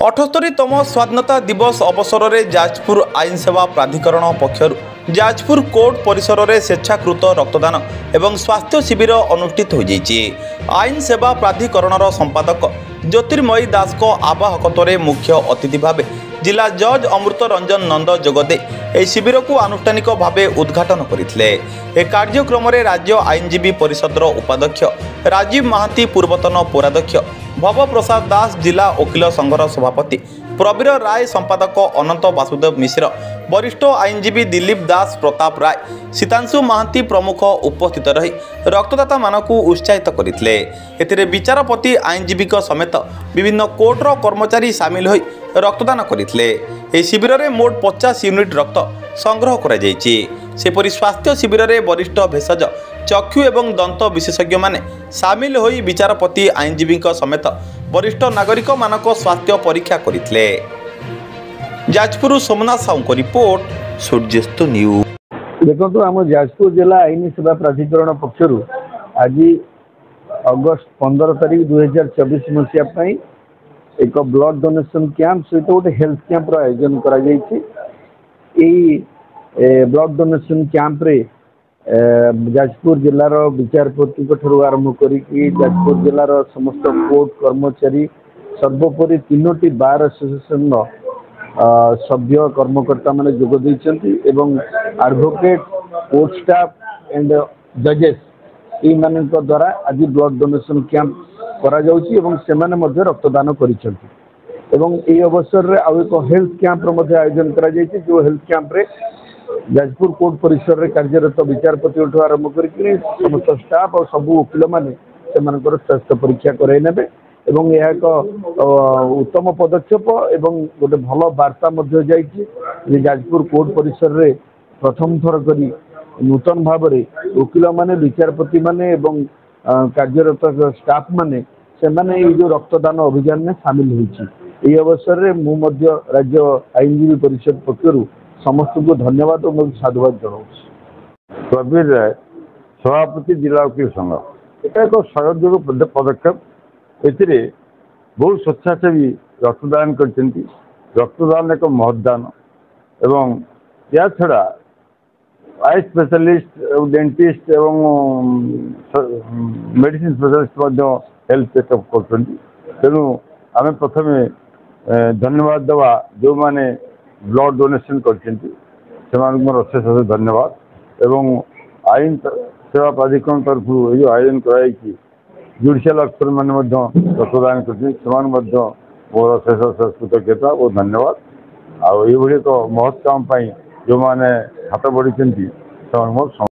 78तम स्वाधीनता दिवस अवसर में जाजपुर आईन सेवा प्राधिकरण पक्षर जाजपुर कोर्ट परिसर में स्वेच्छाकृत रक्तदान एवं स्वास्थ्य शिविर अनुष्ठित हो जाइए। आईन सेवा प्राधिकरण संपादक ज्योतिर्मयी दास को आवाहकत्व मुख्य अतिथि भाव जिला जज अमृत रंजन नंद जोगदे यह शिविर को आनुष्ठानिक भाव उद्घाटन करते। ए कार्यक्रम में राज्य आईनजीवी परिषद उपाध्यक्ष राजीव महांती, पूर्वतन पौराध्यक्ष भव प्रसाद दास, जिला वकिल संघर सभापति प्रवीर राय, संपादक अनंत वासुदेव मिश्र, वरिष्ठ आईनजीवी दिलीप दास, प्रताप राय, सीतांशु महांती प्रमुख उपस्थित रही रक्तदाता मानक उत्साहित करते। विचारपति आईनजीवी समेत विभिन्न कोर्टर कर्मचारी सामिल हो रक्तदान करते। शिविर में मोट 50 यूनिट रक्त संग्रह कर स्वास्थ्य शिविर में वरिष्ठ भेषज, चक्षु एवं दंत विशेषज्ञ माने सामिल होई विचारपति आईनजीवी समेत वरिष्ठ नागरिक मानक स्वास्थ्य परीक्षा करते। जाजपुर सोमनाथ साहू रिपोर्ट, सूर्यस्त न्यूज। देखो आम जाजपुर जिला आईन सेवा प्राधिकरण पक्षर आज अगस्त 15 तारीख 2024 मसीहा एक ब्लड डोनेशन कैंप सहित गोटे हेल्थ कैंप आयोजन करा ब्लड डोनेशन कैंप रे जाजपुर जिलार विचारपति आरंभ करी जाजपुर जिलार समस्त कोर्ट कर्मचारी सर्वोपरि 3टी बार एसोसिएशन सभ्य कर्मकर्ता माने जोग देइछन्ति एवं एडवोकेट, कोर्ट स्टाफ एंड जजेस मानक द्वारा आज ब्लड डोनेशन कैंप करा जाउछि एवं सेमाने मध्ये रक्तदान करिछन्ति एवं ए अवसर रे आउ एक हेल्थ कैंप रो मध्ये आयोजन करा जाइछि। जो हेल्थ कैंप रे जाजपुर कोर्ट परिसर रे कार्यरत विचारपति आरंभ करी समस्त स्टाफ और सबू वकिल माने सेमानकर स्वास्थ्य परीक्षा कराई नेबे एवं यह एक उत्तम पदक्षेप एवं गोटे भल वार्ता मध्य जाइछि। जाजपुर कोर्ट परिसर रे प्रथम थर करी नूतन भाव में वकिल माने, विचारपति माने एवं कार्यरत स्टाफ माने सेमाने जो रक्तदान अभियान में सामिल होइछि। ए अवसर रे मु मध्य राज्य आईनजीवी परिषद पक्षरु समस्त को धन्यवाद और साधुवाद जनाऊँ। प्रवीर राय, सभापति जिला वकील संघ, एक सहयोग पदक्षेप ए बहुत स्वेच्छासेवी रक्तदान करछन्ति। रक्तदान एक महदान एवं या छड़ा आई स्पेशलिस्ट, डेंटिस्ट एवं मेडिसिन स्पेशलिस्ट हेल्थ चेकअप कर। तेणु आम प्रथम धन्यवाद देवा जो माने ब्लड डोनेशन करछन्ति अशेष अशेष धन्यवाद एवं आईन सेवा प्राधिकरण तरफ ये आयोजन कराई जुडिशियल अफिसर मैंने रक्तदान कर मोर अशेष अशेष कृतज्ञता और धन्यवाद। आउ एक महत् काम जो मैंने हाथ बढ़ी मोर